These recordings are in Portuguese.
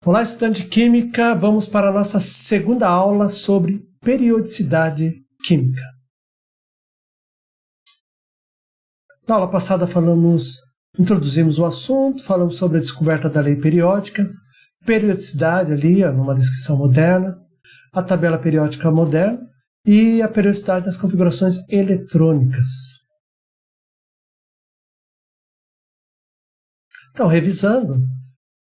Olá, estudante de Química, vamos para a nossa segunda aula sobre periodicidade química. Na aula passada introduzimos o assunto, falamos sobre a descoberta da lei periódica, periodicidade ali, numa descrição moderna, a tabela periódica moderna e a periodicidade das configurações eletrônicas. Então, revisando,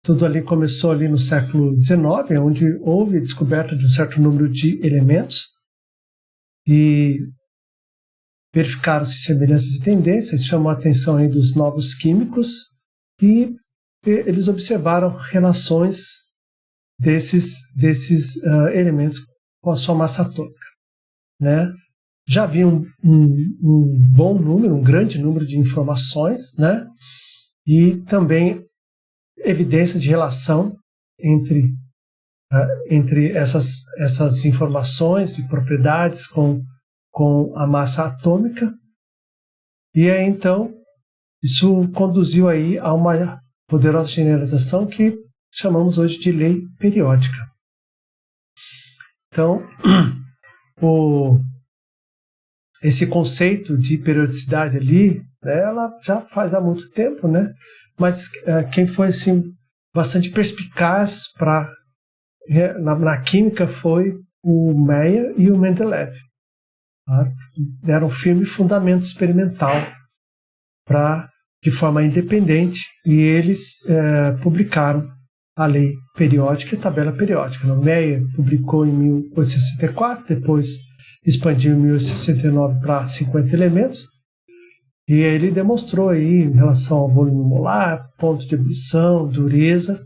tudo ali começou ali no século XIX, onde houve a descoberta de um certo número de elementos e verificaram-se semelhanças e tendências, chamou a atenção aí dos novos químicos e eles observaram relações desses elementos com a sua massa atômica, né? Já havia um bom número, um grande número de informações, né? E também evidências de relação entre essas informações e propriedades com a massa atômica. E aí, então, isso conduziu aí a uma poderosa generalização que chamamos hoje de lei periódica. Então, esse conceito de periodicidade ali, né, ela já faz há muito tempo, né? Mas quem foi assim, bastante perspicaz na química foi o Meyer e o Mendeleev. Tá? Deram firme fundamento experimental de forma independente e eles publicaram a lei periódica e a tabela periódica. O Meyer publicou em 1864, depois expandiu em 1869 para 50 elementos. E ele demonstrou aí, em relação ao volume molar, ponto de ebulição, dureza,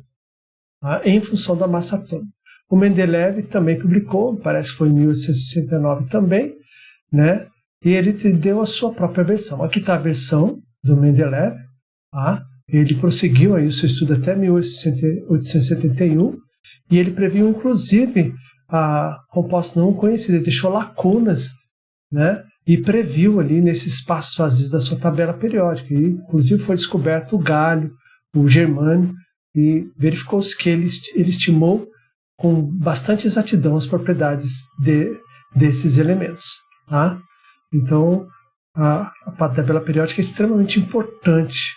em função da massa atômica. O Mendeleev também publicou, parece que foi em 1869 também, né? E ele deu a sua própria versão. Aqui está a versão do Mendeleev. Ele prosseguiu aí o seu estudo até 1871 e ele previu, inclusive, a composta não conhecida. Ele deixou lacunas, né? E previu ali nesse espaço vazio da sua tabela periódica. E, inclusive, foi descoberto o galho, o germânio, e verificou-se que ele estimou com bastante exatidão as propriedades desses elementos. Tá? Então, a tabela periódica é extremamente importante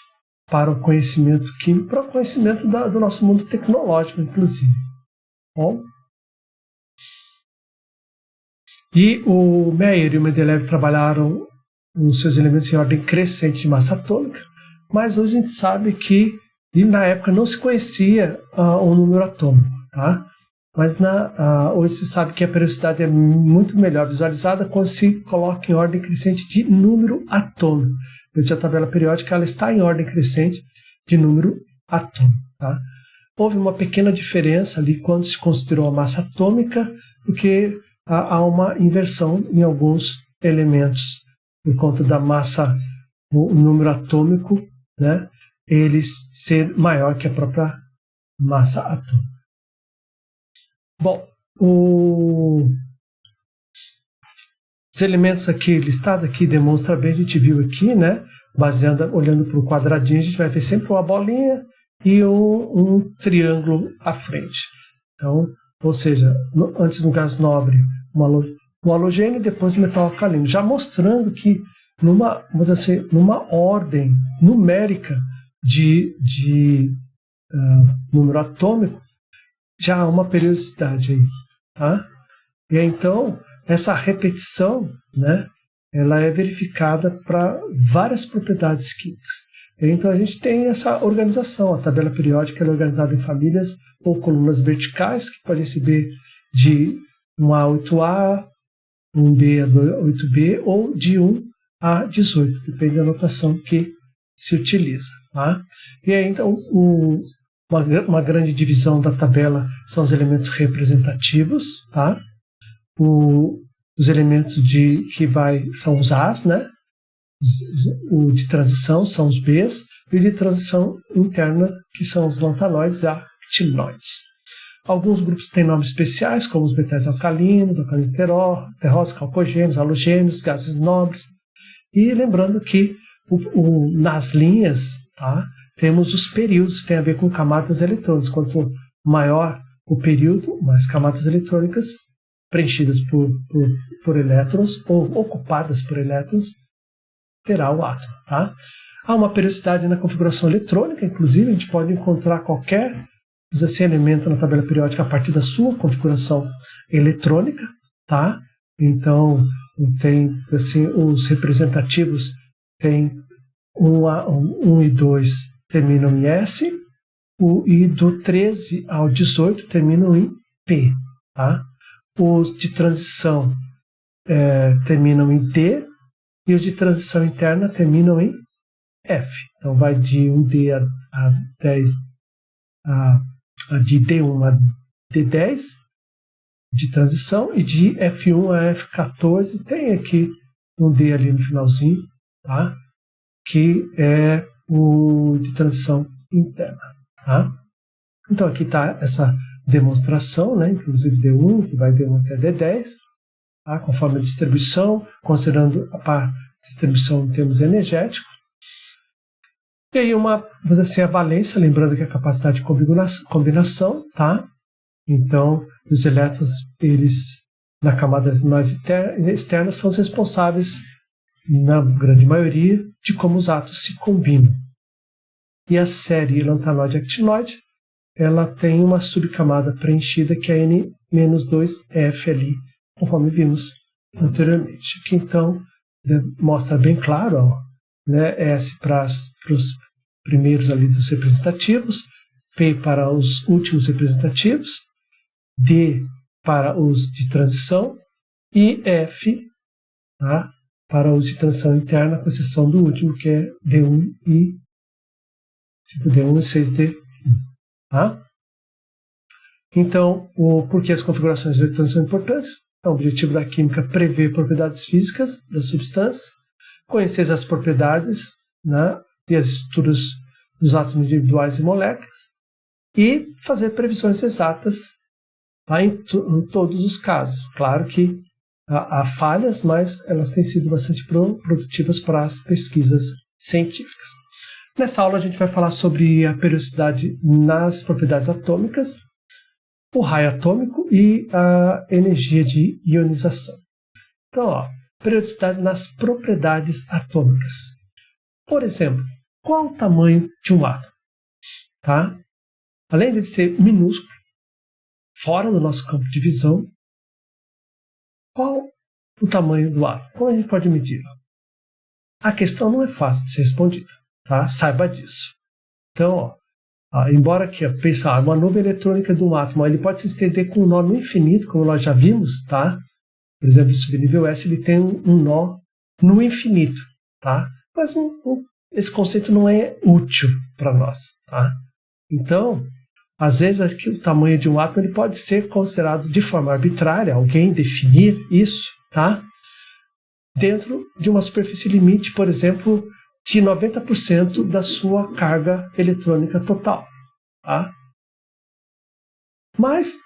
para o conhecimento químico, para o conhecimento do nosso mundo tecnológico, inclusive. Bom? E o Meyer e o Mendeleev trabalharam os seus elementos em ordem crescente de massa atômica, mas hoje a gente sabe que, e na época não se conhecia o número atômico, tá? Mas hoje se sabe que a periodicidade é muito melhor visualizada quando se coloca em ordem crescente de número atômico. A tabela periódica ela está em ordem crescente de número atômico. Tá? Houve uma pequena diferença ali quando se considerou a massa atômica, porque há uma inversão em alguns elementos por conta da massa, o número atômico, né, ele ser maior que a própria massa atômica. Bom, os elementos aqui listados aqui demonstram bem, a gente viu aqui, né, olhando para o quadradinho, a gente vai ver sempre uma bolinha e um triângulo à frente. Então, ou seja, antes no gás nobre, um halogênio e depois um metal alcalino, já mostrando que numa ordem numérica de número atômico, já há uma periodicidade aí. Tá? E então, essa repetição, né, ela é verificada para várias propriedades químicas. Então a gente tem essa organização, a tabela periódica é organizada em famílias ou colunas verticais, que podem receber de 1 a 8A, 1B a 8B, ou de 1 a 18, depende da notação que se utiliza. Tá? E aí, então, uma grande divisão da tabela são os elementos representativos, tá? Os elementos são os As, né? O de transição são os Bs, e o de transição interna, que são os lantanoides e actinoides. Alguns grupos têm nomes especiais, como os metais alcalinos terrosos, calcogênios, halogênios, gases nobres. E lembrando que nas linhas, tá, temos os períodos que têm a ver com camadas eletrônicas. Quanto maior o período, mais camadas eletrônicas preenchidas por elétrons ou ocupadas por elétrons, terá o átomo. Tá? Há uma periodicidade na configuração eletrônica, inclusive a gente pode encontrar qualquer elemento na tabela periódica a partir da sua configuração eletrônica. Tá? Então, tem assim, os representativos tem 1 e 2 terminam em S, e do 13 ao 18 terminam em P. Tá? Os de transição terminam em D, e os de transição interna terminam em F. Então vai de 1D a 10, de D1 a D10 de transição, e de F1 a F14 tem aqui um D ali no finalzinho, tá? Que é o de transição interna. Tá? Então aqui está essa demonstração, né? Inclusive D1, que vai D1 até D10, tá? Conforme a distribuição, considerando a distribuição em termos energéticos. E aí vamos dizer, a valência, lembrando que a capacidade de combinação, tá? Então, os elétrons, eles, na camada mais externa, são os responsáveis, na grande maioria, de como os átomos se combinam. E a série lantanoide-actinoide, ela tem uma subcamada preenchida que é N-2F ali, conforme vimos anteriormente. Aqui, então, mostra bem claro, ó, né, S para os primeiros ali dos representativos, P para os últimos representativos, D para os de transição e F, tá, para os de transição interna, com exceção do último, que é D1 e 5D1 e 6D1. Tá? Então, por que as configurações de eletrônicos são importantes? O objetivo da química é prever propriedades físicas das substâncias, conhecer as propriedades, né, e as estruturas dos átomos individuais e moléculas, e fazer previsões exatas, tá, em todos os casos. Claro que há falhas, mas elas têm sido bastante produtivas para as pesquisas científicas. Nessa aula a gente vai falar sobre a periodicidade nas propriedades atômicas, o raio atômico e a energia de ionização. Então, ó, periodicidade nas propriedades atômicas. Por exemplo, qual o tamanho de um átomo? Tá? Além de ser minúsculo, fora do nosso campo de visão, qual o tamanho do átomo? Como a gente pode medir? A questão não é fácil de ser respondida, tá? Saiba disso. Então, ó, embora aqui, pensar uma nuvem eletrônica de um átomo, ele pode se estender com um nó no infinito, como nós já vimos, tá? Por exemplo, o subnível S ele tem um nó no infinito, tá? Mas esse conceito não é útil para nós, tá? Então, às vezes aqui, o tamanho de um átomo ele pode ser considerado de forma arbitrária, alguém definir isso, tá? Dentro de uma superfície limite, por exemplo, de 90% da sua carga eletrônica total, tá? Mas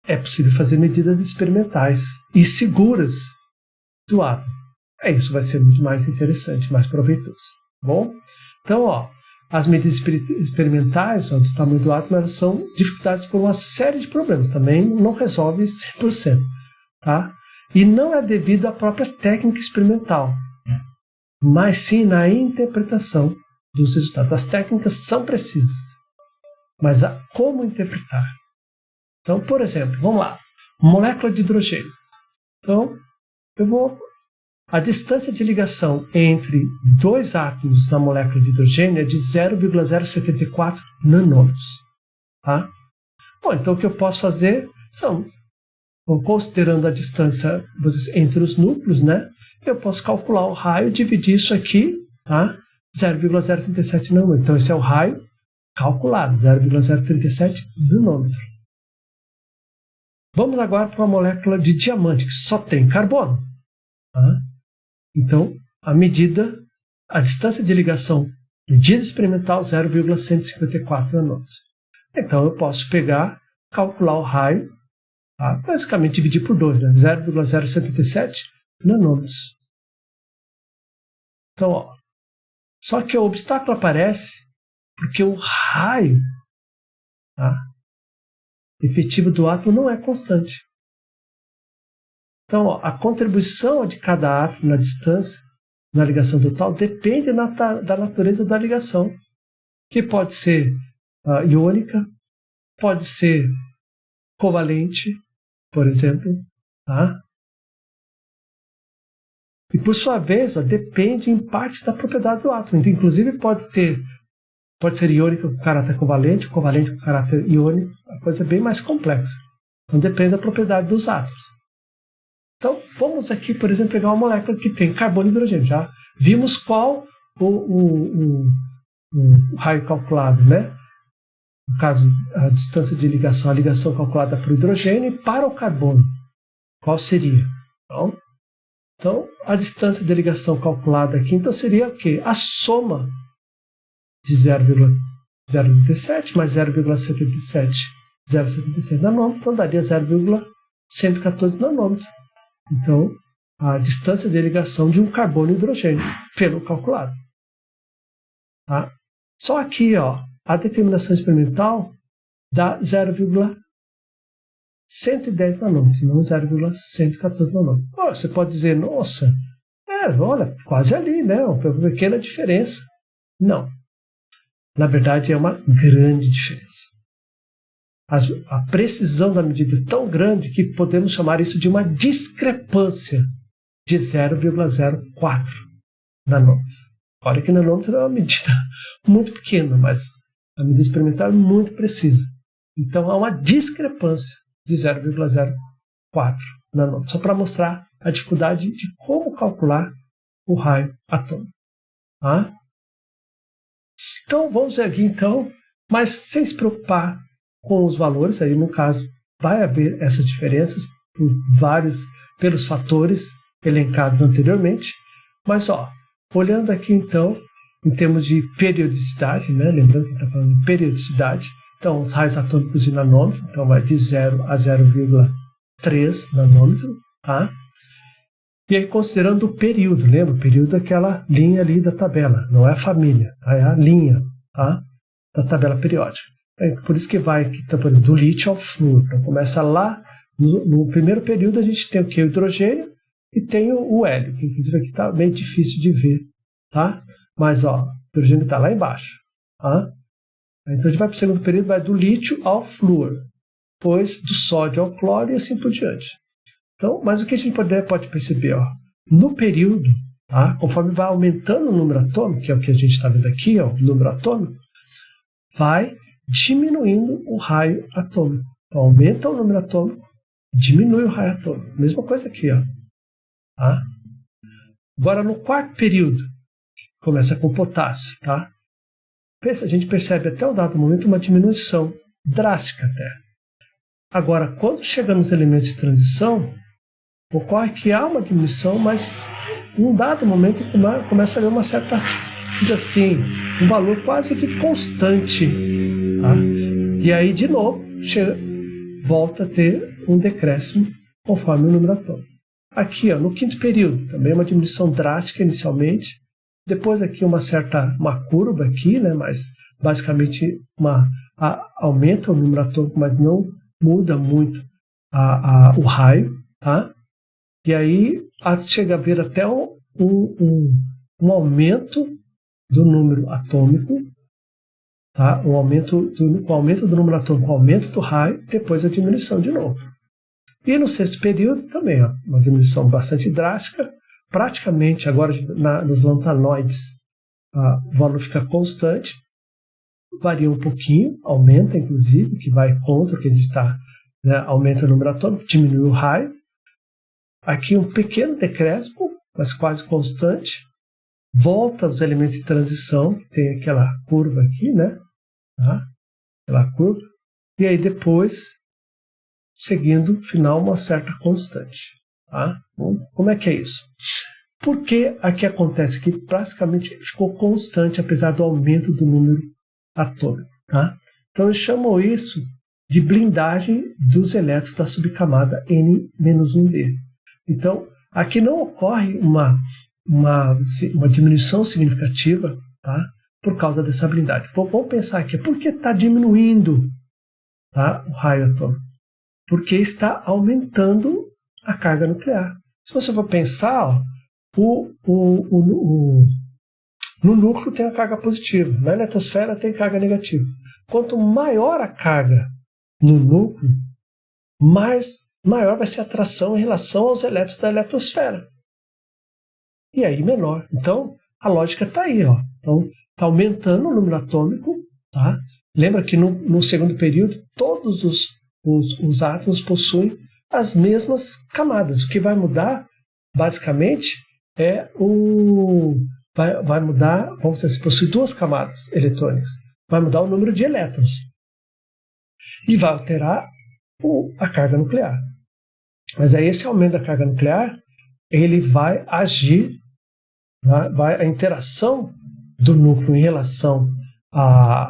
é possível fazer medidas experimentais e seguras do átomo. Isso vai ser muito mais interessante, mais proveitoso. Bom? Então, ó, as medidas experimentais do tamanho do átomo elas são dificultadas por uma série de problemas. Também não resolve 100%. Tá? E não é devido à própria técnica experimental, mas sim na interpretação dos resultados. As técnicas são precisas, mas como interpretar? Então, por exemplo, vamos lá, molécula de hidrogênio. Então, a distância de ligação entre dois átomos na molécula de hidrogênio é de 0,074 nanômetros. Tá? Bom, então o que eu posso fazer são, considerando a distância entre os núcleos, né, eu posso calcular o raio e dividir isso aqui, tá? 0,037 nanômetro. Então, esse é o raio calculado, 0,037 nanômetro. Vamos agora para a molécula de diamante, que só tem carbono. Tá? Então, a distância de ligação medida experimental 0,154 nanômetros. Então, eu posso calcular o raio, tá? Basicamente dividir por 2, né? 0,077 nanômetros. Então, ó, só que o obstáculo aparece porque o raio, tá? efetiva do átomo não é constante. Então, a contribuição de cada átomo na distância, na ligação total, depende da natureza da ligação, que pode ser iônica, pode ser covalente, por exemplo, tá? E por sua vez, depende em partes da propriedade do átomo. Então, inclusive pode ser iônica com caráter covalente, covalente com caráter iônico, a coisa é bem mais complexa. Então depende da propriedade dos átomos. Então vamos aqui, por exemplo, pegar uma molécula que tem carbono e hidrogênio. Já vimos qual o raio calculado, né? No caso, a distância de ligação, a ligação calculada para o hidrogênio e para o carbono. Qual seria? Então, a distância de ligação calculada aqui, então seria o quê? A soma de 0,037 mais 0,77 nanômetro, então daria 0,114 nanômetro. Então, a distância de ligação de um carbono e hidrogênio, pelo calculado. Tá? Só aqui, a determinação experimental dá 0,110 nanômetros, não 0,114 nanômetros. Você pode dizer, nossa, olha, quase ali, né? Uma pequena diferença. Não. Na verdade, é uma grande diferença. A precisão da medida é tão grande que podemos chamar isso de uma discrepância de 0,04 nanômetros. Olha que nanômetro é uma medida muito pequena, mas a medida experimental é muito precisa. Então, há uma discrepância de 0,04 nanômetros, só para mostrar a dificuldade de como calcular o raio atômico. Tá? Então, vamos ver aqui, mas sem se preocupar com os valores, aí no caso vai haver essas diferenças pelos fatores elencados anteriormente, mas olhando aqui então, em termos de periodicidade, né, lembrando que está falando de periodicidade, então os raios atômicos de nanômetro, então vai de 0 a 0,3 nanômetro, tá? E aí considerando o período, lembra? O período é aquela linha ali da tabela, não é a família, é a linha, tá? Da tabela periódica. É por isso que vai do lítio ao flúor. Então começa lá, no primeiro período a gente tem o que? O hidrogênio e tem o hélio, que inclusive aqui está bem difícil de ver, tá? Mas o hidrogênio está lá embaixo, tá? Então a gente vai para o segundo período, vai do lítio ao flúor, depois do sódio ao cloro e assim por diante. Então, mas o que a gente pode perceber, no período, tá? Conforme vai aumentando o número atômico, que é o que a gente está vendo aqui, o número atômico, vai diminuindo o raio atômico. Então, aumenta o número atômico, diminui o raio atômico. Mesma coisa aqui, tá? Agora, no quarto período, começa com potássio, tá? A gente percebe até um dado momento uma diminuição drástica até. Agora, quando chega nos elementos de transição, ocorre que há uma diminuição, mas em um dado momento começa a haver uma certa, diz assim, um valor quase que constante. Tá? E aí, de novo, volta a ter um decréscimo conforme o número atômico. Aqui, no quinto período, também uma diminuição drástica inicialmente. Depois aqui uma curva aqui, né, mas basicamente aumenta o número atômico, mas não muda muito o raio, tá? E aí chega a haver até um aumento do número atômico, tá? O aumento do número atômico, o aumento do raio, depois a diminuição de novo. E no sexto período também, uma diminuição bastante drástica, praticamente agora nos lantanoides o valor fica constante, varia um pouquinho, aumenta inclusive, que vai contra o que a gente está, né, aumenta o número atômico, diminui o raio. Aqui um pequeno decréscimo, mas quase constante, volta aos elementos de transição, que tem aquela curva aqui, né? Tá? Aquela curva. E aí depois, seguindo, final, uma certa constante. Tá? Bom, como é que é isso? Porque aqui acontece que praticamente ficou constante, apesar do aumento do número atômico. Tá? Então eles chamam isso de blindagem dos elétrons da subcamada N-1d. Então, aqui não ocorre uma diminuição significativa, tá? Por causa dessa blindagem. Vamos pensar aqui, por que está diminuindo? tá? O raio atômico. Porque está aumentando a carga nuclear. Se você for pensar, ó, no núcleo tem a carga positiva, na eletrosfera tem carga negativa. Quanto maior a carga no núcleo, maior vai ser a atração em relação aos elétrons da eletrosfera. E aí menor. Então, a lógica está aí. Ó. Então, está aumentando o número atômico. Tá? Lembra que no segundo período, todos os átomos possuem as mesmas camadas. O que vai mudar, basicamente, vai mudar, vamos dizer, se possui duas camadas eletrônicas. Vai mudar o número de elétrons. E vai alterar a carga nuclear. Mas aí esse aumento da carga nuclear, ele vai agir, a interação do núcleo em relação à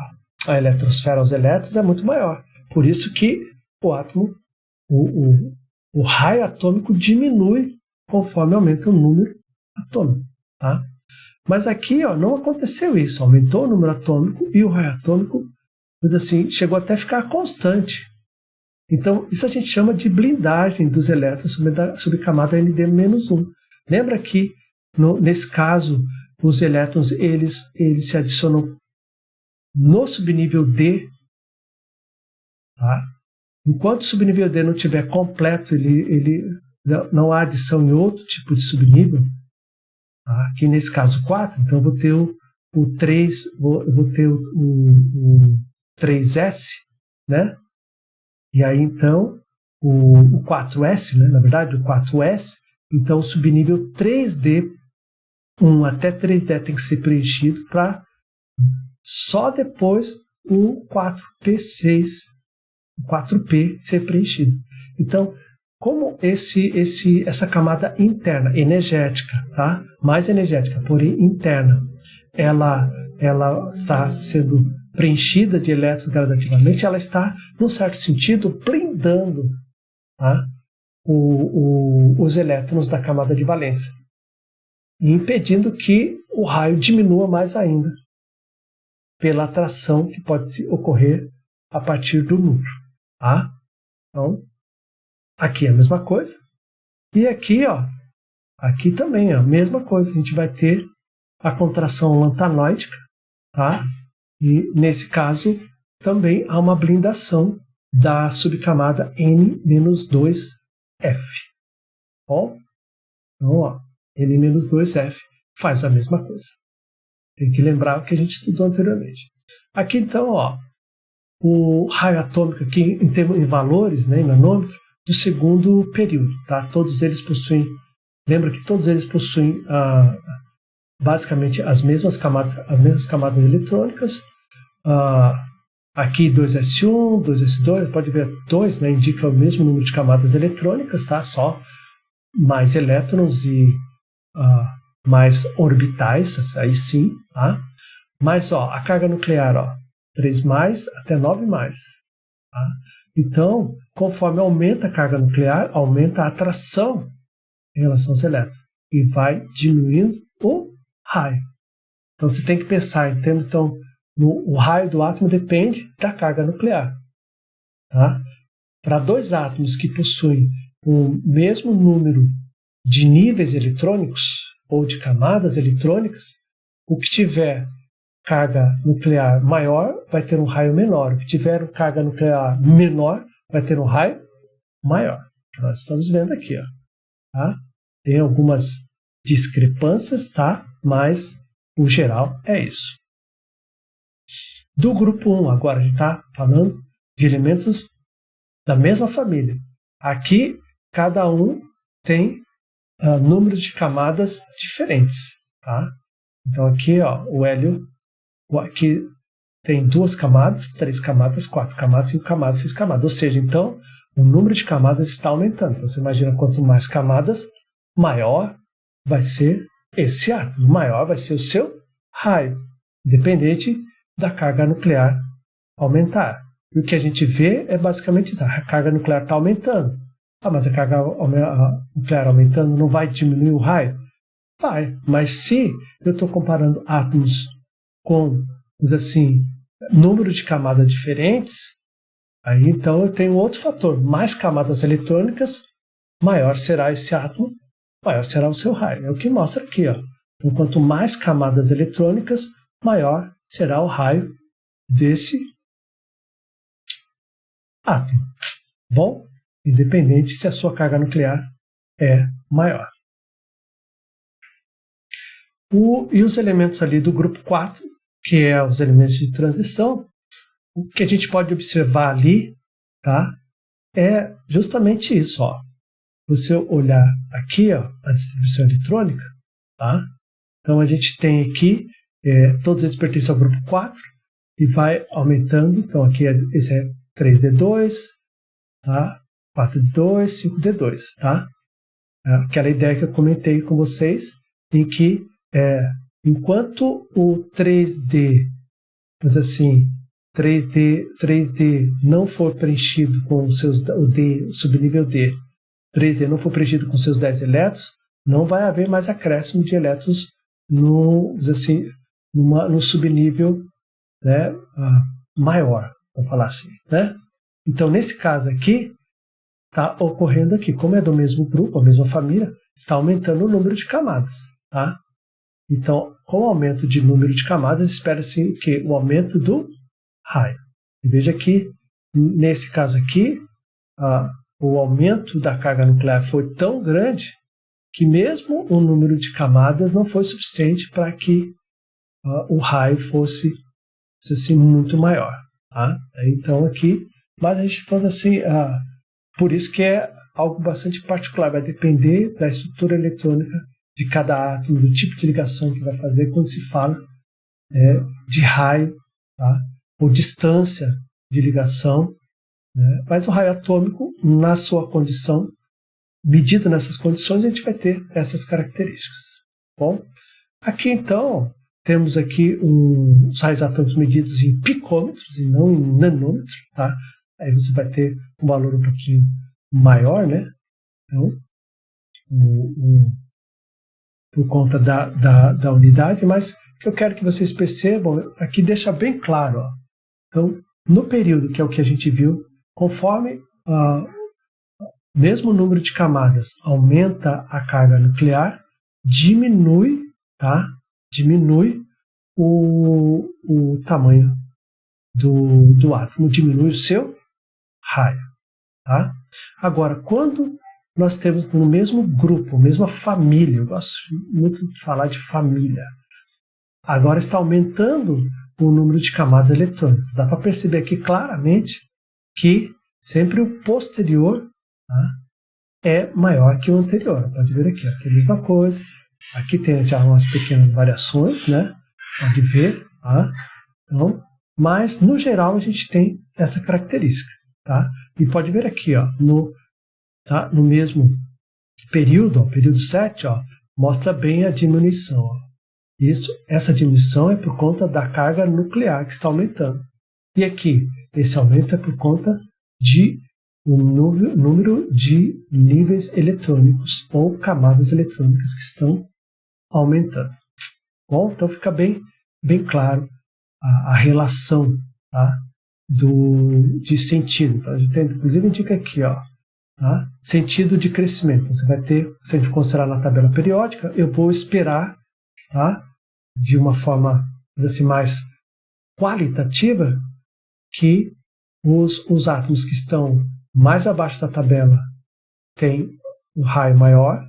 eletrosfera, aos elétrons, é muito maior. Por isso que o átomo, o raio atômico diminui conforme aumenta o número atômico. Tá? Mas aqui não aconteceu isso. Aumentou o número atômico e o raio atômico, mas assim, chegou até a ficar constante. Então, isso a gente chama de blindagem dos elétrons sobre camada ND-1. Lembra que, nesse caso, os elétrons eles se adicionam no subnível D. Tá? Enquanto o subnível D não estiver completo, não há adição em outro tipo de subnível. Tá? Aqui nesse caso 4, então eu vou ter o 3, eu vou ter o 3S, né? E aí então o 4S, né? Na verdade o 4S, então o subnível 3D, 1 até 3D tem que ser preenchido para só depois o 4P6, o 4P ser preenchido. Então, como essa camada interna, energética, tá? Mais energética, porém interna, ela está sendo preenchida de elétrons gradativamente, ela está, num certo sentido, blindando, tá? Os elétrons da camada de valência, e impedindo que o raio diminua mais ainda, pela atração que pode ocorrer a partir do núcleo. Tá? Então, aqui é a mesma coisa. E aqui, aqui também é a mesma coisa. A gente vai ter a contração lantanoídica, tá? E nesse caso também há uma blindação da subcamada N-2F. Bom? Então, N-2F faz a mesma coisa. Tem que lembrar o que a gente estudou anteriormente. Aqui então, o raio atômico aqui em valores, né, em nanômetro, do segundo período, tá? Todos eles possuem, lembra que todos eles possuem basicamente as mesmas camadas eletrônicas. Aqui 2s1, 2s2, pode ver 2, né, indica o mesmo número de camadas eletrônicas, tá? Só mais elétrons e mais orbitais, aí sim, tá? Mas a carga nuclear, 3+ até 9+. Tá? Então, conforme aumenta a carga nuclear, aumenta a atração em relação aos elétrons e vai diminuindo o raio. Então você tem que pensar em termos, então, o raio do átomo depende da carga nuclear. Tá? Para dois átomos que possuem o mesmo número de níveis eletrônicos ou de camadas eletrônicas, o que tiver carga nuclear maior vai ter um raio menor. O que tiver carga nuclear menor vai ter um raio maior. Nós estamos vendo aqui. Tá? Tem algumas discrepâncias, tá? Mas o geral é isso. Do grupo 1, agora a gente está falando de elementos da mesma família. Aqui, cada um tem números de camadas diferentes. Tá? Então aqui, o hélio, aqui tem 2 camadas, 3 camadas, 4 camadas, 5 camadas, 6 camadas. Ou seja, então, o número de camadas está aumentando. Então, você imagina, quanto mais camadas, maior vai ser esse átomo, maior vai ser o seu raio, independente da carga nuclear aumentar. E o que a gente vê é basicamente isso. A carga nuclear está aumentando. Mas a carga nuclear aumentando não vai diminuir o raio? Vai. Mas se eu estou comparando átomos com, assim, número de camadas diferentes, Aí então eu tenho outro fator, mais camadas eletrônicas, maior será esse átomo, maior será o seu raio. É o que mostra aqui, ó. Então, quanto mais camadas eletrônicas, maior será o raio desse átomo. Bom, independente se a sua carga nuclear é maior. E os elementos ali do grupo 4, que é os elementos de transição, o que a gente pode observar ali, tá, é justamente isso, ó. Você olhar aqui, ó, a distribuição eletrônica, tá? Então a gente tem aqui, todos eles pertencem ao grupo 4 e vai aumentando. Então aqui esse é 3D2, tá? 4D2, 5D2, tá? Aquela ideia que eu comentei com vocês, em que enquanto o 3D, mas assim, 3D não for preenchido com os seus, o subnível D, 3D não for preenchido com seus 10 elétrons, não vai haver mais acréscimo de elétrons no subnível, né, maior, vamos falar assim, né? Então, nesse caso aqui, está ocorrendo aqui, como é do mesmo grupo, a mesma família, está aumentando o número de camadas, tá? Então, com o aumento de número de camadas, espera-se que o aumento do raio. E veja que, nesse caso aqui, o aumento da carga nuclear foi tão grande que mesmo o número de camadas não foi suficiente para que o raio fosse assim, muito maior. Tá? Então aqui, mas a gente fala assim, por isso que é algo bastante particular, vai depender da estrutura eletrônica de cada átomo, do tipo de ligação que vai fazer quando se fala de raio, tá? Ou distância de ligação, né? Mas o raio atômico, na sua condição, medido nessas condições, a gente vai ter essas características. Bom, aqui então, temos aqui os raios atômicos medidos em picômetros e não em nanômetros, tá? Aí você vai ter um valor um pouquinho maior, né? Então, por conta da unidade, mas o que eu quero que vocês percebam, aqui deixa bem claro, ó. Então, no período, que é o que a gente viu, conforme mesmo o número de camadas aumenta a carga nuclear, diminui, tá? Diminui o tamanho do átomo, diminui o seu raio, tá? Agora, quando nós temos no mesmo grupo, mesma família, eu gosto muito de falar de família, agora está aumentando o número de camadas eletrônicas. Dá para perceber aqui claramente que sempre o posterior, tá, é maior que o anterior. Pode ver aqui, aqui é a mesma coisa. Aqui tem já umas pequenas variações, né? Pode ver, tá? Então, mas no geral a gente tem essa característica, tá? E pode ver aqui, ó, no mesmo período, ó, período 7, ó, mostra bem a diminuição. Ó. Essa diminuição é por conta da carga nuclear que está aumentando. E aqui, esse aumento é por conta de o número de níveis eletrônicos ou camadas eletrônicas que estão aumentando. Bom, então fica bem claro a relação, tá, de sentido. Então, a gente tem, inclusive indica aqui, ó, tá, sentido de crescimento. Você vai ter, se a gente considerar na tabela periódica, eu vou esperar, tá, de uma forma assim, mais qualitativa, que os átomos que estão mais abaixo da tabela têm um raio maior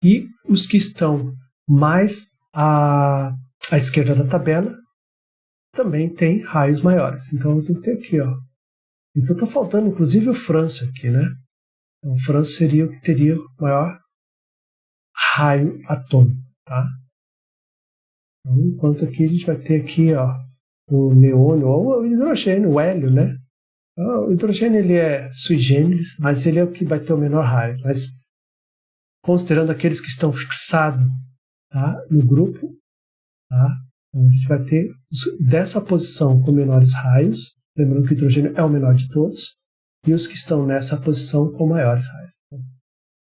e os que estão mais à esquerda da tabela também têm raios maiores. Então eu tenho que ter aqui, ó. Então está faltando inclusive o Frâncio aqui, né? Então, o Frâncio seria o que teria o maior raio atômico, tá? Então, enquanto aqui a gente vai ter aqui, ó, o neônio ou o hidrogênio, o hélio, né? O hidrogênio ele é sui generis, mas ele é o que vai ter o menor raio. Mas considerando aqueles que estão fixados, tá, no grupo, tá? Então a gente vai ter dessa posição com menores raios, lembrando que o hidrogênio é o menor de todos, e os que estão nessa posição com maiores raios.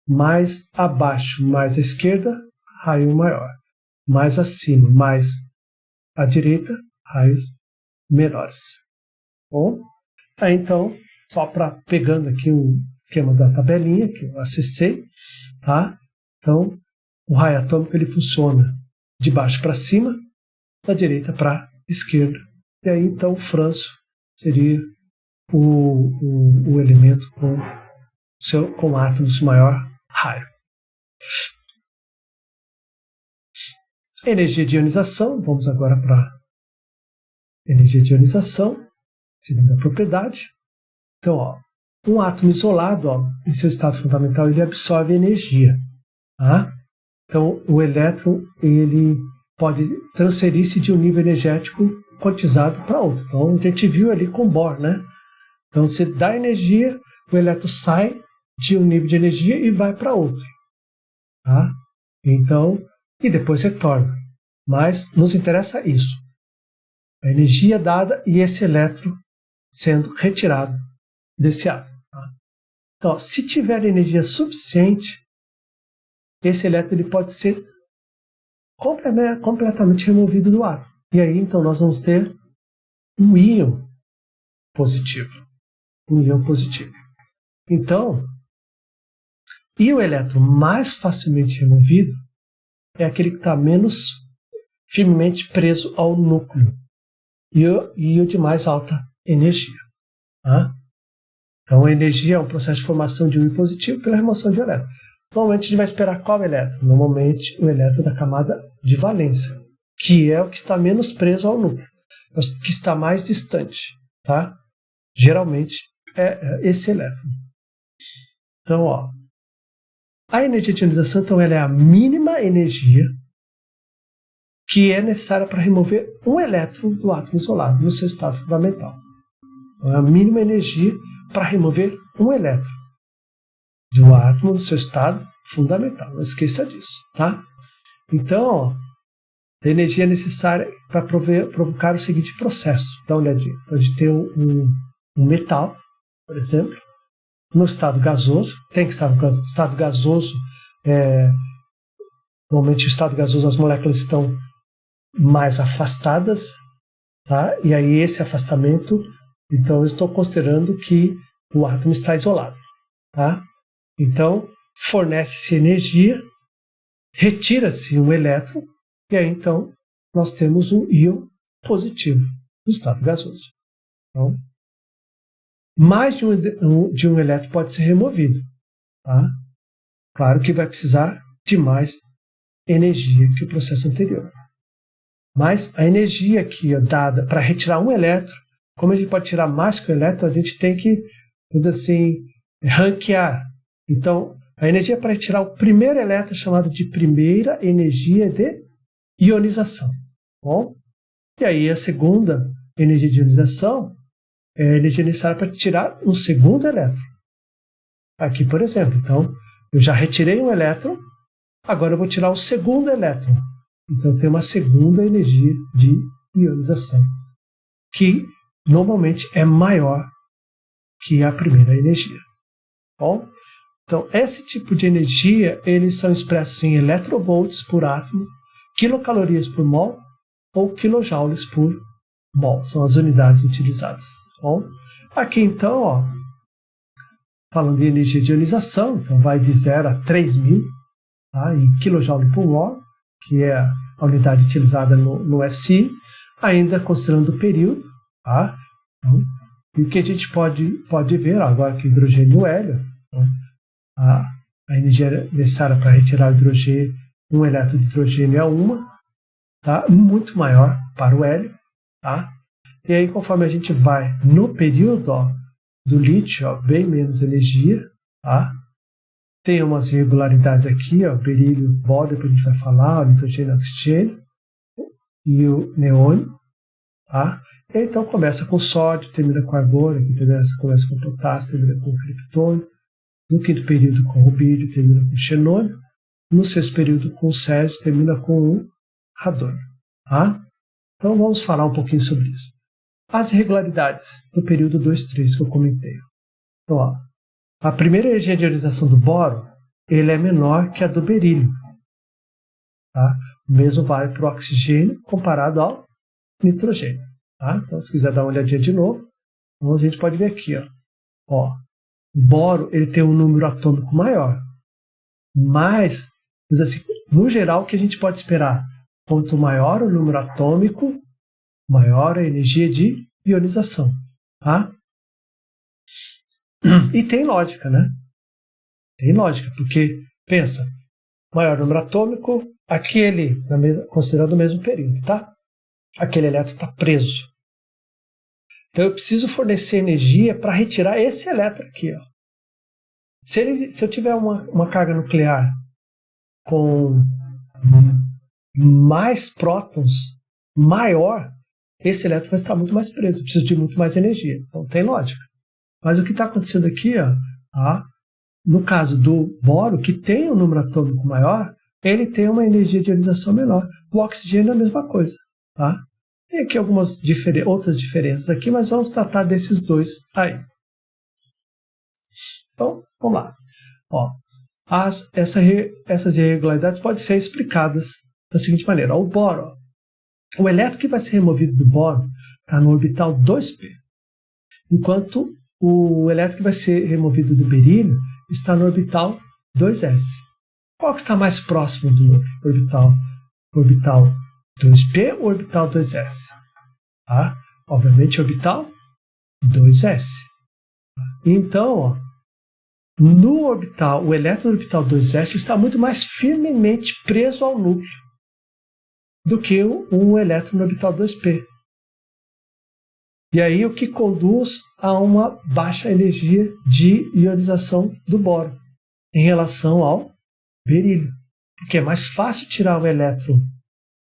Mais abaixo, mais à esquerda, raio maior. Mais acima, mais à direita, raios menores. Bom, então só para pegando aqui o esquema da tabelinha que eu acessei, tá? Então, o raio atômico ele funciona de baixo para cima, da direita para a esquerda. E aí, então, o Frâncio seria o elemento com átomos de maior raio. Energia de ionização, vamos agora para energia de ionização, segunda propriedade. Então, ó, um átomo isolado, ó, em seu estado fundamental, ele absorve energia. Tá? Então, o elétron ele pode transferir-se de um nível energético quantizado para outro. Então, a gente viu ali com Bohr, né? Então, você dá energia, o elétron sai de um nível de energia e vai para outro. Tá? Então, e depois retorna. Mas nos interessa isso. A energia dada e esse elétron sendo retirado desse átomo. Tá? Então, se tiver energia suficiente, esse elétron ele pode ser completamente removido do átomo. E aí, então, nós vamos ter um íon positivo. Um íon positivo. Então, e o elétron mais facilmente removido é aquele que está menos firmemente preso ao núcleo e o de mais alta energia. Tá? Então, a energia é um processo de formação de um íon positivo pela remoção de um elétron. Normalmente, a gente vai esperar qual elétron? Normalmente, o elétron da camada de valência, que é o que está menos preso ao núcleo, que está mais distante. Tá? Geralmente, é esse elétron. Então, ó, a energia de ionização, então, ela é a mínima energia que é necessária para remover um elétron do átomo isolado no seu estado fundamental. Então, é a mínima energia para remover um elétron do átomo no seu estado fundamental. Não esqueça disso, tá? Então, ó, a energia é necessária para provocar o seguinte processo. Dá uma olhadinha. Então, a gente tem um metal, por exemplo, no estado gasoso. Tem que estar no estado gasoso. Normalmente, no estado gasoso, as moléculas estão mais afastadas, tá? E aí, esse afastamento, então, eu estou considerando que o átomo está isolado, tá? Então, fornece-se energia, retira-se um elétron, e aí, então, nós temos um íon positivo no estado gasoso. Então, mais de um elétron pode ser removido. Tá? Claro que vai precisar de mais energia que o processo anterior. Mas a energia aqui dada para retirar um elétron, como a gente pode tirar mais que um elétron, a gente tem que, vamos dizer assim, ranquear. Então, a energia para retirar o primeiro elétron é chamada de primeira energia de ionização. Bom? E aí a segunda energia de ionização é a energia necessária para tirar um segundo elétron. Aqui, por exemplo, então, eu já retirei um elétron, agora eu vou tirar o segundo elétron. Então, tem uma segunda energia de ionização, que normalmente é maior que a primeira energia. Bom? Então, esse tipo de energia, eles são expressos em eletrovolts por átomo, quilocalorias por mol ou quilojoules por mol. São as unidades utilizadas. Bom? Aqui, então, ó, falando de energia de ionização, então vai de 0 a 3.000, tá? Em kilojoule por mol, que é a unidade utilizada no SI, ainda considerando o período. Tá? Então, e o que a gente pode ver, agora que hidrogênio e o hélio, então, a energia necessária para retirar o hidrogênio, um elétron de hidrogênio é uma, tá? Muito maior para o hélio. Tá? E aí, conforme a gente vai no período do lítio, bem menos energia. Tá? Tem umas irregularidades aqui, berílio, bó, depois a gente vai falar, o nitrogênio, o oxigênio e o neônio. Tá? E aí, então começa com sódio, termina com argônio, aqui começa com potássio, termina com criptônio. No quinto período com rubídio, termina com xenônio. No sexto período com césio, termina com o radônio. Tá? Então vamos falar um pouquinho sobre isso. As irregularidades do período 2,3 que eu comentei. Então, ó, a primeira energia de ionização do boro, ele é menor que a do berílio. Tá? O mesmo vale para o oxigênio comparado ao nitrogênio. Tá? Então, se quiser dar uma olhadinha de novo, então a gente pode ver aqui. Ó. ó, o boro ele tem um número atômico maior, mas, assim, no geral, o que a gente pode esperar? Quanto maior o número atômico, maior a energia de ionização. Tá? E tem lógica, né? Tem lógica, porque, pensa, maior número atômico, aquele, considerando o mesmo período, tá? Aquele elétron está preso. Então eu preciso fornecer energia para retirar esse elétron aqui. Ó. Se eu tiver uma carga nuclear com mais prótons, maior, esse elétron vai estar muito mais preso. Eu preciso de muito mais energia. Então tem lógica. Mas o que está acontecendo aqui, ó, no caso do boro, que tem um número atômico maior, ele tem uma energia de ionização menor. O oxigênio é a mesma coisa. Tá? Tem aqui algumas outras diferenças aqui, mas vamos tratar desses dois aí. Então, vamos lá. Ó, essas irregularidades podem ser explicadas da seguinte maneira. Ó, o boro, o elétron que vai ser removido do boro está no orbital 2p, enquanto o elétron que vai ser removido do berílio está no orbital 2s. Qual que está mais próximo do núcleo? Orbital 2p ou orbital 2s? Tá? Obviamente, orbital 2s. Então, ó, o elétron no orbital 2s está muito mais firmemente preso ao núcleo do que o elétron no orbital 2p. E aí o que conduz a uma baixa energia de ionização do boro em relação ao berílio. Porque é mais fácil tirar o elétron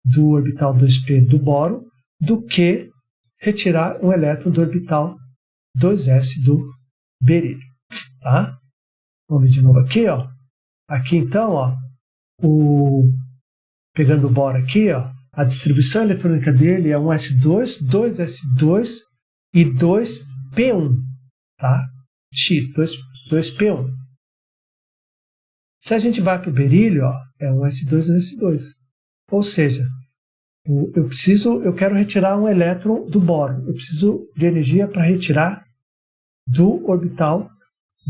do orbital 2p do boro do que retirar o elétron do orbital 2s do berílio. Tá? Vamos ver de novo aqui. Ó. Aqui então, ó, pegando o boro aqui, ó, a distribuição eletrônica dele é 1s2, 2s2 e 2p1. Tá? X, 2p1. Se a gente vai para o berílio, ó, é 1s2 e 1s2. Ou seja, eu quero retirar um elétron do boro. Eu preciso de energia para retirar do orbital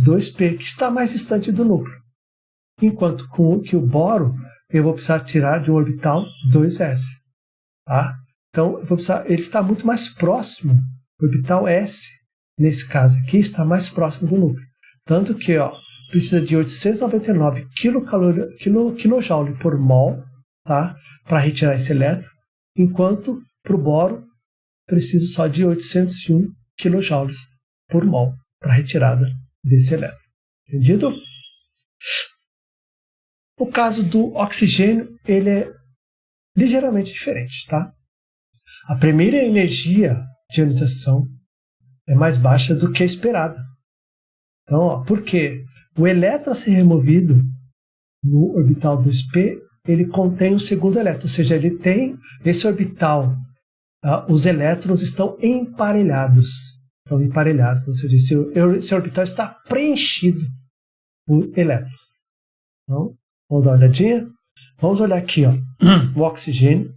2p, que está mais distante do núcleo. Enquanto que o boro, eu vou precisar tirar de um orbital 2s. Tá? Então, ele está muito mais próximo. O orbital s, nesse caso aqui, está mais próximo do núcleo. Tanto que precisa de 899 kJ por mol, tá? Para retirar esse elétron, enquanto para o boro precisa só de 801 kJ por mol para retirada desse elétron. Entendido? O caso do oxigênio, ele é ligeiramente diferente, tá? A primeira energia de ionização é mais baixa do que a esperada. Então, por quê? O elétron a ser removido no orbital 2p, ele contém o segundo elétron, ou seja, ele tem esse orbital, os elétrons estão emparelhados. Ou seja, esse orbital está preenchido por elétrons. Então, vamos dar uma olhadinha? Vamos olhar aqui, ó, o oxigênio,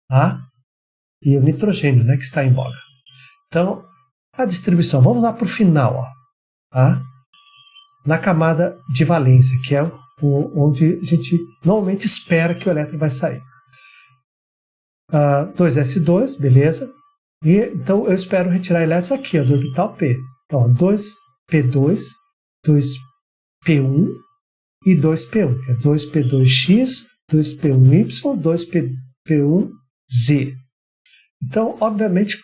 tá? E o nitrogênio, né, que está em voga. Então, a distribuição, vamos lá para o final, ó, tá? Na camada de valência, que é onde a gente normalmente espera que o elétron vai sair. 2s2, beleza. E, então eu espero retirar elétrons aqui, ó, do orbital p. Então, ó, 2p2, 2p1 e 2p1. É 2p2x, 2p1y, 2p1z. Então, obviamente,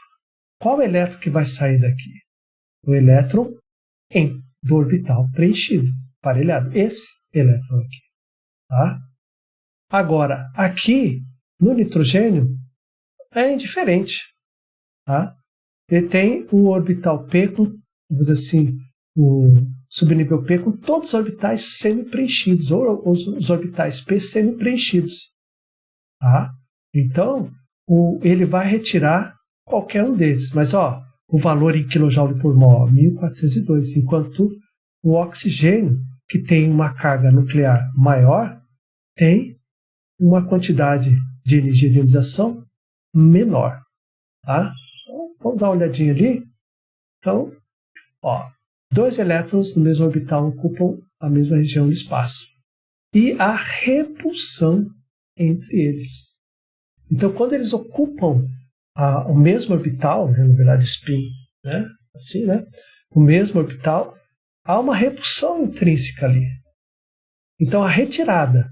qual elétron que vai sair daqui? O elétron do orbital preenchido, parelhado. Esse elétron aqui. Tá? Agora, aqui, no nitrogênio, é indiferente. Tá? Ele tem o orbital P com, vamos dizer assim, o subnível P com todos os orbitais semi-preenchidos, ou os orbitais P semi-preenchidos. Tá? Então, ele vai retirar qualquer um desses. Mas, ó, o valor em kJ por mol é 1402, enquanto o oxigênio, que tem uma carga nuclear maior, tem uma quantidade de energia de ionização menor. Tá? Então, vamos dar uma olhadinha ali. Então, ó, dois elétrons no mesmo orbital ocupam a mesma região do espaço. E a repulsão entre eles. Então, quando eles ocupam o mesmo orbital, né, na verdade, spin, né, assim, né, o mesmo orbital, há uma repulsão intrínseca ali. Então, a retirada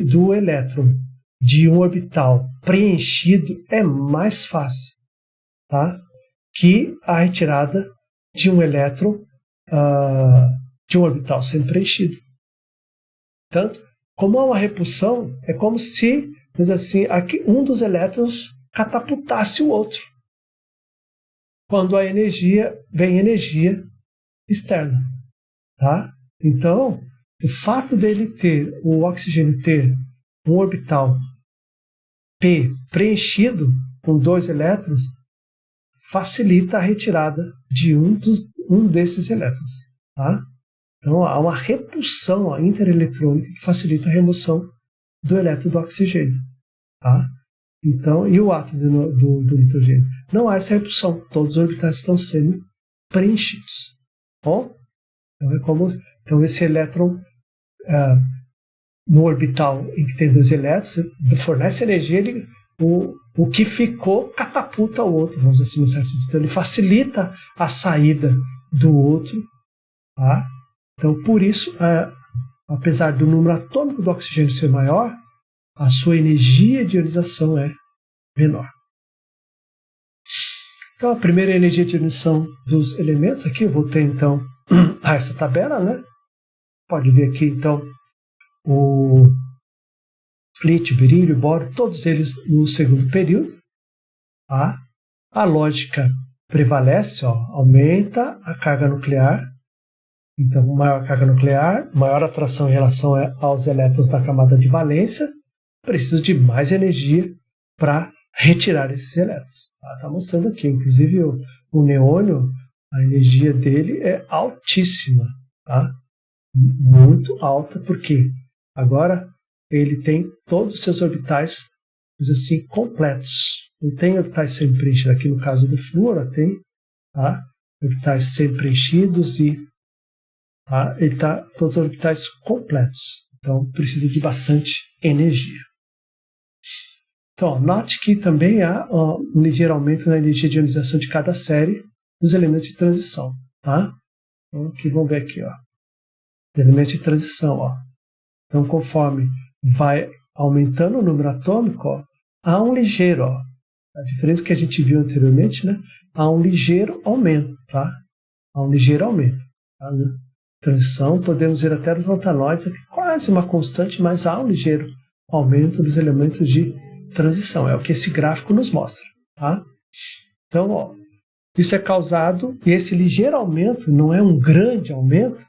do elétron de um orbital preenchido é mais fácil, tá, que a retirada de um elétron de um orbital sendo preenchido. Tanto, como há uma repulsão, é como se, assim, um dos elétrons catapultasse o outro. Quando a energia vem energia externa, tá? Então, o fato dele ter, o oxigênio ter um orbital P preenchido com dois elétrons, facilita a retirada de um desses elétrons, tá? Então, há uma repulsão intereletrônica que facilita a remoção do elétron do oxigênio, tá? Então, e o átomo do nitrogênio? Não há essa repulsão, todos os orbitais estão sendo preenchidos. Bom? Então, esse elétron no orbital em que tem dois elétrons fornece energia, o que ficou catapulta o outro, vamos dizer assim, no certo sentido. Então, ele facilita a saída do outro, tá? Então, por isso, apesar do número atômico do oxigênio ser maior, a sua energia de ionização é menor. Então, a primeira energia de ionização dos elementos, aqui eu voltei então a essa tabela, né? Pode ver aqui então o lítio, berílio, bório, todos eles no segundo período. Tá? A lógica prevalece, ó, aumenta a carga nuclear. Então, maior carga nuclear, maior atração em relação aos elétrons da camada de valência, precisa de mais energia para retirar esses elétrons. Está mostrando aqui, inclusive o neônio, a energia dele é altíssima, tá? Muito alta, porque agora ele tem todos os seus orbitais, assim, completos. Não tem orbitais sempre preenchidos. Aqui no caso do flúor, tem, tá? Orbitais sempre preenchidos e tá? Ele está todos os orbitais completos. Então, precisa de bastante energia. Então, note que também há um ligeiro aumento na energia de ionização de cada série dos elementos de transição. Tá? Então, aqui, vamos ver aqui, ó. Elementos de transição. Ó. Então, conforme vai aumentando o número atômico, ó, há um ligeiro, ó, a diferença que a gente viu anteriormente, né? Há um ligeiro aumento. Tá? Há um ligeiro aumento. Tá? Transição, podemos ver até os lantanóides, quase uma constante, mas há um ligeiro aumento dos elementos de transição. É o que esse gráfico nos mostra. Tá? Então, ó, isso é causado, e esse ligeiro aumento não é um grande aumento,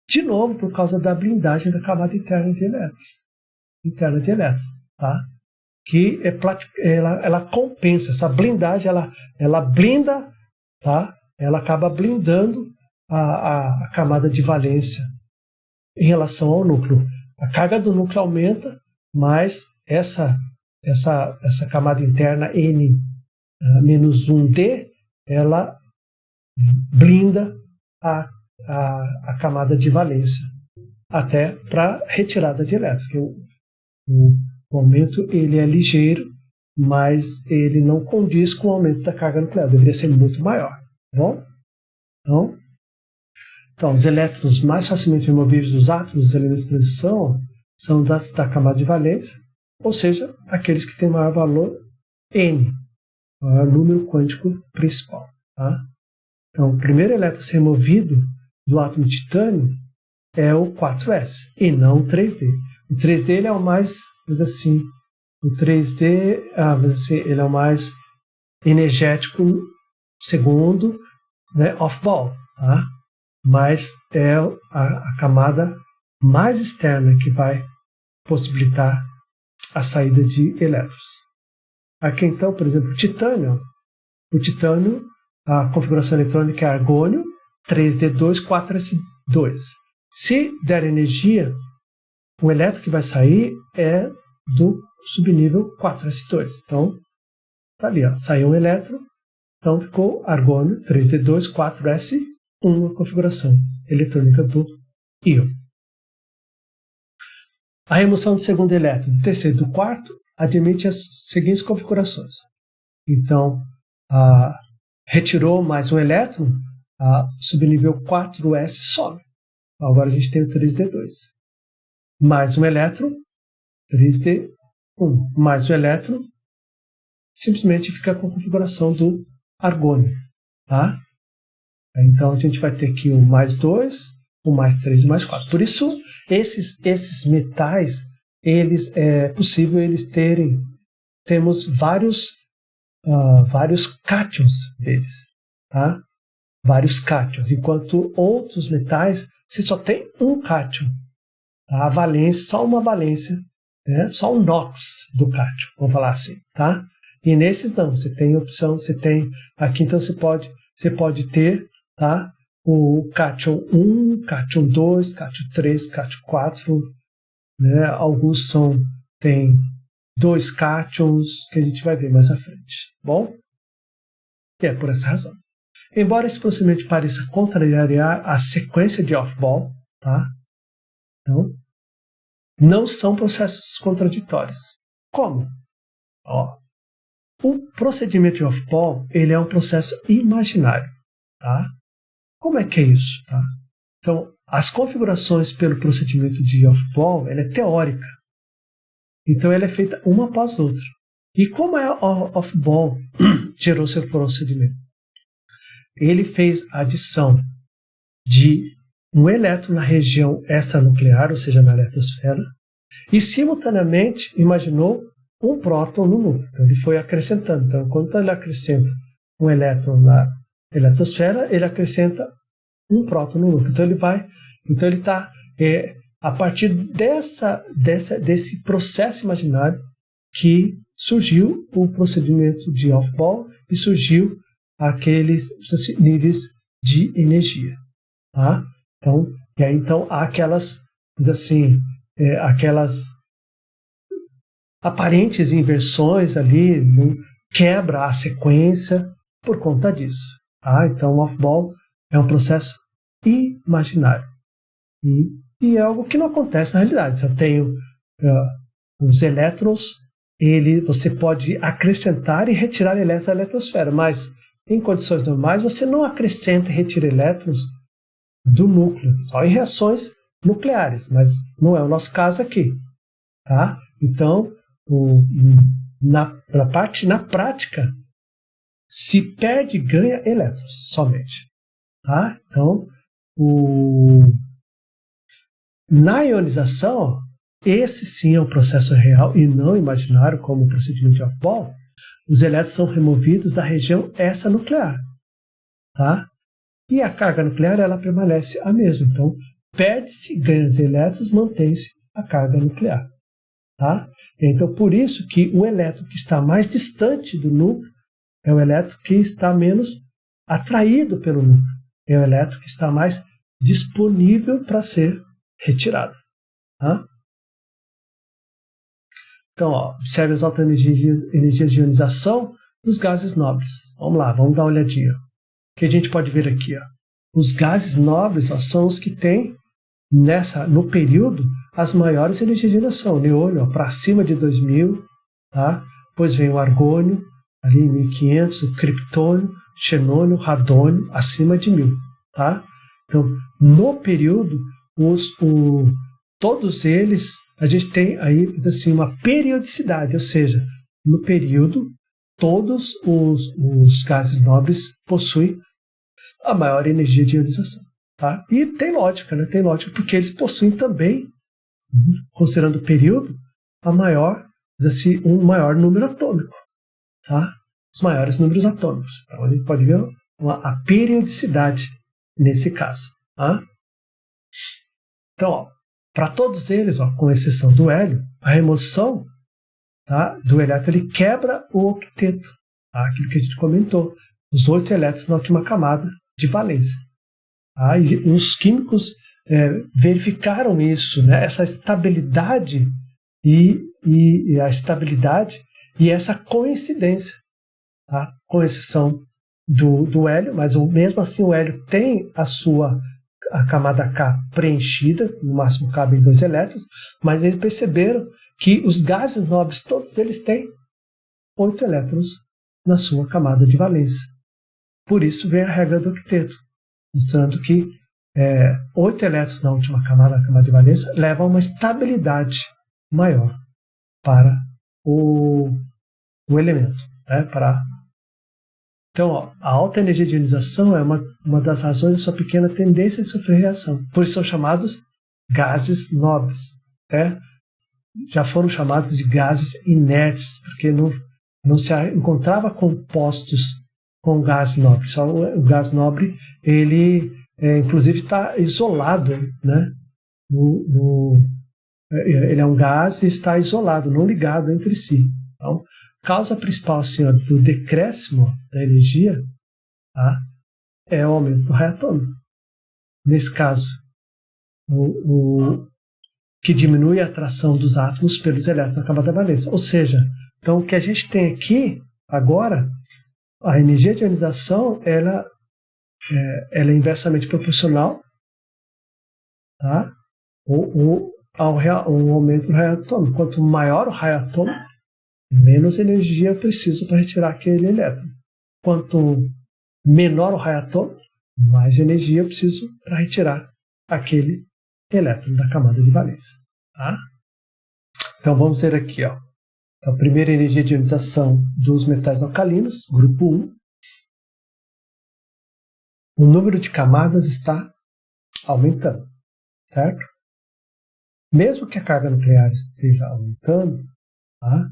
de novo, por causa da blindagem da camada interna de elétrons. Tá? Que ela compensa, essa blindagem, ela blinda, tá? Ela acaba blindando a camada de valência em relação ao núcleo. A carga do núcleo aumenta, mas essa camada interna N-1D, ela blinda a camada de valência até para retirada de elétrons. Que o aumento ele é ligeiro, mas ele não condiz com o aumento da carga nuclear. Deveria ser muito maior. Tá bom? Então, os elétrons mais facilmente removíveis dos átomos, os elementos de transição, são da camada de valência, ou seja, aqueles que têm maior valor N, maior número quântico principal. Tá? Então, o primeiro elétron a ser removido do átomo de titânio é o 4s, e não o 3D. O 3D ele é o mais, assim, o 3D assim, ele é o mais energético, segundo, né, off-ball, tá? Mas é a camada mais externa que vai possibilitar a saída de elétrons. Aqui então, por exemplo, o titânio, a configuração eletrônica é argônio, 3D2, 4s2. Se der energia, o elétron que vai sair é do subnível 4s2. Então, tá ali, ó, saiu um elétron, então ficou argônio, 3D2, 4s1. uma configuração eletrônica do íon. A remoção do segundo elétron, do terceiro e do quarto admite as seguintes configurações. Então, retirou mais um elétron, a subnível 4s some. Agora a gente tem o 3d2. Mais um elétron, 3d1. Mais um elétron, simplesmente fica com a configuração do argônio. Tá? Então a gente vai ter aqui o mais 2, o mais 3 e o mais 4. Por isso, esses metais, é possível eles temos vários cátions deles, tá? Vários cátions, enquanto outros metais, você só tem um cátion, tá? A valência, só uma valência, né? Só um NOx do cátion, vamos falar assim, tá? E nesses não, você tem opção, você tem aqui, então você pode ter, tá? O cátion 1, cátion 2, cátion 3, cátion 4, né? Alguns tem 2 cátions, que a gente vai ver mais à frente. Bom? E é por essa razão. Embora esse procedimento pareça contrariar a sequência de off-ball, tá? Então, não são processos contraditórios. Como? Ó, o procedimento de off-ball, ele é um processo imaginário, tá? Como é que é isso? Tá? Então, as configurações pelo procedimento de off-ball, ela é teórica. Então, ela é feita uma após outra. E como é off-ball gerou seu procedimento? Ele fez a adição de um elétron na região extranuclear, ou seja, na eletrosfera, e simultaneamente imaginou um próton no núcleo. Então, ele foi acrescentando. Então, quando ele acrescenta um elétron na eletrosfera, ele acrescenta um próton no núcleo. Então ele está a partir desse processo imaginário que surgiu o procedimento de off-ball e surgiu aqueles níveis de energia, tá? Então há aquelas aparentes inversões ali, quebra a sequência por conta disso. Tá? Então, o off-ball é um processo imaginário. E é algo que não acontece na realidade. Se eu tenho os elétrons, você pode acrescentar e retirar elétrons da eletrosfera, mas em condições normais você não acrescenta e retira elétrons do núcleo, só em reações nucleares, mas não é o nosso caso aqui. Tá? Então, na prática, se perde e ganha elétrons somente. Tá? Então, na ionização, esse sim é um processo real e não imaginário, como o procedimento de off-ball. Os elétrons são removidos da região extranuclear. Tá? E a carga nuclear ela permanece a mesma. Então, perde-se, ganha-se elétrons, mantém-se a carga nuclear. Tá? Então, por isso que o elétron que está mais distante do núcleo é o elétron que está menos atraído pelo núcleo. É o elétron que está mais disponível para ser retirado. Tá? Então, observe as altas energias de ionização dos gases nobres. Vamos lá, vamos dar uma olhadinha. O que a gente pode ver aqui? Os gases nobres são os que têm, no período, as maiores energias de ionização. O neônio, para cima de 2000, tá? Depois vem o argônio, ali em 1500, o criptônio, xenônio, radônio, acima de 1000. Tá? Então, no período, todos eles, a gente tem aí assim, uma periodicidade, ou seja, no período, todos os gases nobres possuem a maior energia de ionização. Tá? E tem lógica, né? Tem lógica, porque eles possuem também, considerando o período, um maior número atômico. Tá? Os maiores números atômicos. Então a gente pode ver a periodicidade nesse caso. Tá? Então, para todos eles, com exceção do hélio, a remoção, tá, do elétron ele quebra o octeto, tá? Aquilo que a gente comentou, os 8 elétrons na última camada de valência. Tá? E os químicos verificaram isso, né? Essa estabilidade e essa coincidência, tá? Com exceção do hélio, mas mesmo assim o hélio tem a camada K preenchida, no máximo cabem 2 elétrons, mas eles perceberam que os gases nobres, todos eles têm 8 elétrons na sua camada de valência. Por isso vem a regra do octeto, mostrando que 8 elétrons na última camada, na camada de valência, leva a uma estabilidade maior para o elemento. Né? Então, a alta energia de ionização é uma das razões da sua pequena tendência de sofrer reação. Por isso são chamados gases nobres. Né? Já foram chamados de gases inertes, porque não se encontrava compostos com gás nobre. Só o gás nobre, ele inclusive está isolado, né? Ele é um gás e está isolado, não ligado entre si. Então, a causa principal assim, do decréscimo da energia, tá, é o aumento do raio atômico. Nesse caso, que diminui a atração dos átomos pelos elétrons na camada da valência. Ou seja, então o que a gente tem aqui agora, a energia de ionização, ela é inversamente proporcional, tá, ao aumento do raio atômico. Quanto maior o raio atômico, menos energia eu preciso para retirar aquele elétron. Quanto menor o raio atômico, mais energia eu preciso para retirar aquele elétron da camada de valência. Tá? Então vamos ver aqui. Ó. Então, a primeira energia de ionização dos metais alcalinos, grupo 1. O número de camadas está aumentando, certo? Mesmo que a carga nuclear esteja aumentando, tá?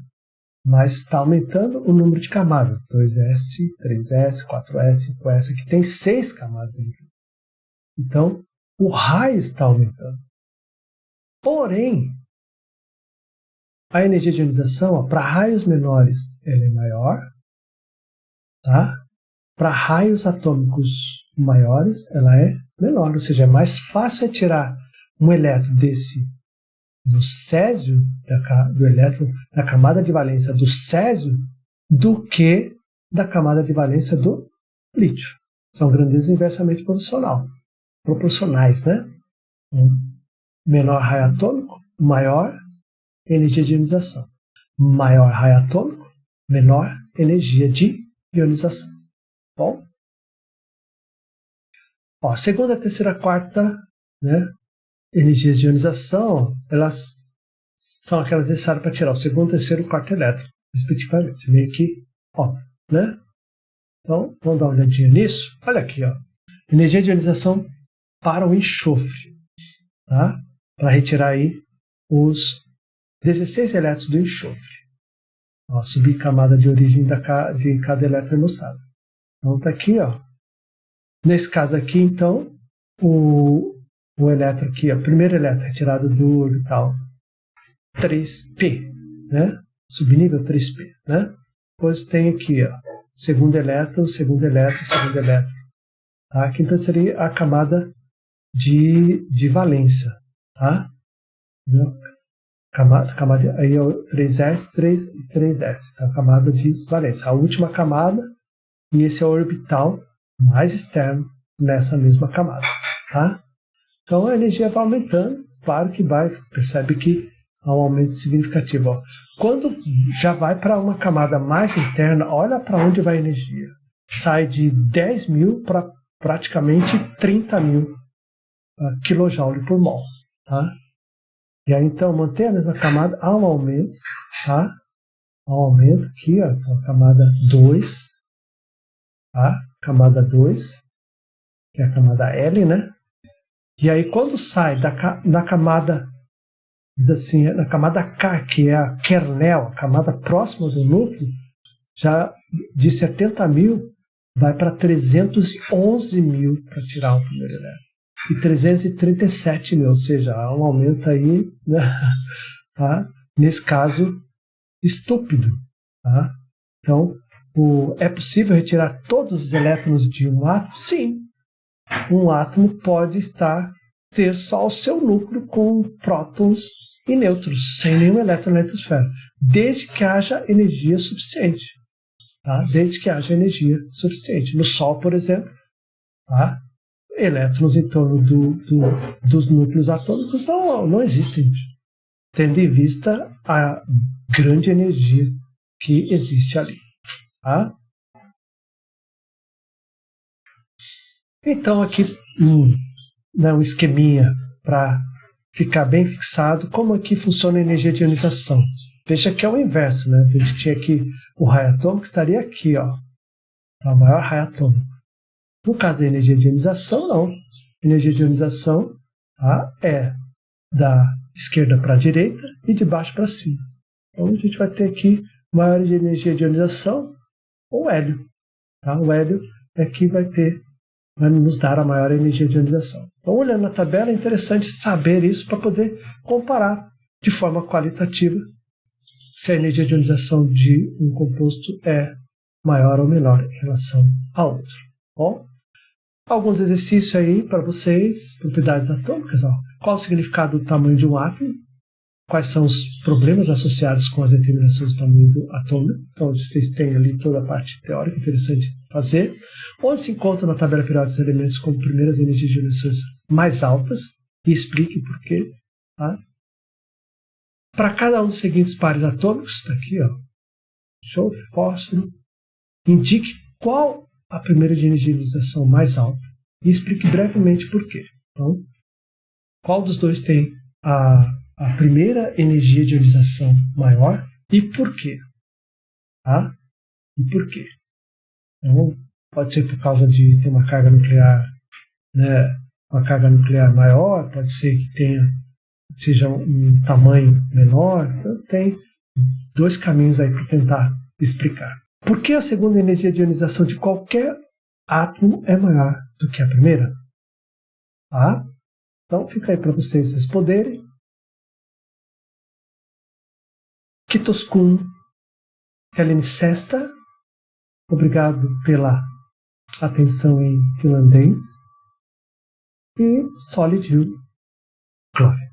Mas está aumentando o número de camadas, 2s, 3s, 4s, 5s, que tem 6 camadas. Então, o raio está aumentando. Porém, a energia de ionização, para raios menores, ela é maior, tá? Para raios atômicos maiores, ela é menor, ou seja, é mais fácil retirar um elétron do césio, do elétron da camada de valência do césio, do que da camada de valência do lítio. São grandezas inversamente proporcionais, né? Menor raio atômico, maior energia de ionização. Maior raio atômico, menor energia de ionização. Bom? Ó, segunda, terceira, quarta, né? Energias de ionização, elas são aquelas necessárias para tirar o segundo, terceiro e quarto elétron, respectivamente. Meio que, ó, né? Então, vamos dar uma olhadinha nisso. Olha aqui, ó. Energia de ionização para o enxofre, tá? Para retirar aí os 16 elétrons do enxofre. Ó, subir camada de origem de cada elétron mostrado. Então, tá aqui, ó. Nesse caso aqui, então, o elétron aqui, o primeiro elétron retirado do orbital 3p, né? Subnível 3p, né? Depois tem aqui, ó, segundo elétron, segundo elétron, segundo elétron. Tá? Aqui então seria a camada de valência, tá? Camada, aí é o 3s, 3 e 3s, tá? A camada de valência. A última camada, e esse é o orbital mais externo nessa mesma camada, tá? Então a energia vai aumentando, claro que vai, percebe que há um aumento significativo. Ó. Quando já vai para uma camada mais interna, olha para onde vai a energia. Sai de 10 mil para praticamente 30 mil kJ por mol. Tá? E aí então, manter a mesma camada, há um aumento, tá? Há um aumento aqui, ó, então, camada 2, tá? Camada 2, que é a camada L, né? E aí quando sai da camada, diz assim, na camada K, que é a kernel, a camada próxima do núcleo, já de 70 mil vai para 311 mil para tirar o primeiro elétron. E 337 mil, ou seja, há um aumento aí, né? Tá? Nesse caso, estúpido. Tá? Então, é possível retirar todos os elétrons de um átomo? Sim. Um átomo pode ter só o seu núcleo com prótons e nêutrons, sem nenhum elétron na eletrosfera, desde que haja energia suficiente. tá? Desde que haja energia suficiente. No Sol, por exemplo, tá? Elétrons em torno dos núcleos atômicos não existem, tendo em vista a grande energia que existe ali. Tá? Então, aqui um esqueminha para ficar bem fixado como aqui funciona a energia de ionização. Veja que é o inverso, né? A gente tinha aqui o raio atômico, estaria aqui, ó, o maior raio atômico. No caso da energia de ionização, não. A energia de ionização, tá, é da esquerda para a direita e de baixo para cima. Então a gente vai ter aqui maior energia de ionização, o hélio. Tá? O hélio é que vai nos dar a maior energia de ionização. Então, olhando na tabela, é interessante saber isso para poder comparar de forma qualitativa se a energia de ionização de um composto é maior ou menor em relação a outro. Bom, alguns exercícios aí para vocês, propriedades atômicas. Ó. Qual o significado do tamanho de um átomo? Quais são os problemas associados com as determinações do tamanho do atômico? Então, vocês têm ali toda a parte teórica, interessante fazer. Onde se encontram na tabela periódica os elementos com primeiras energias de ionizações mais altas? E explique por quê. Tá? Para cada um dos seguintes pares atômicos, está aqui, ó, enxofre, fósforo, indique qual a primeira de energia de ionização mais alta e explique brevemente por quê. Então, qual dos dois tem a primeira energia de ionização maior e por quê? Tá? E por quê? Então, pode ser por causa de ter uma carga nuclear, né, uma carga nuclear maior, pode ser que seja um tamanho menor. Então, tem dois caminhos aí para tentar explicar. Por que a segunda energia de ionização de qualquer átomo é maior do que a primeira? Tá? Então, fica aí para vocês responderem. Kitoskun Kalinicesta, obrigado pela atenção em finlandês. E Solid Glória.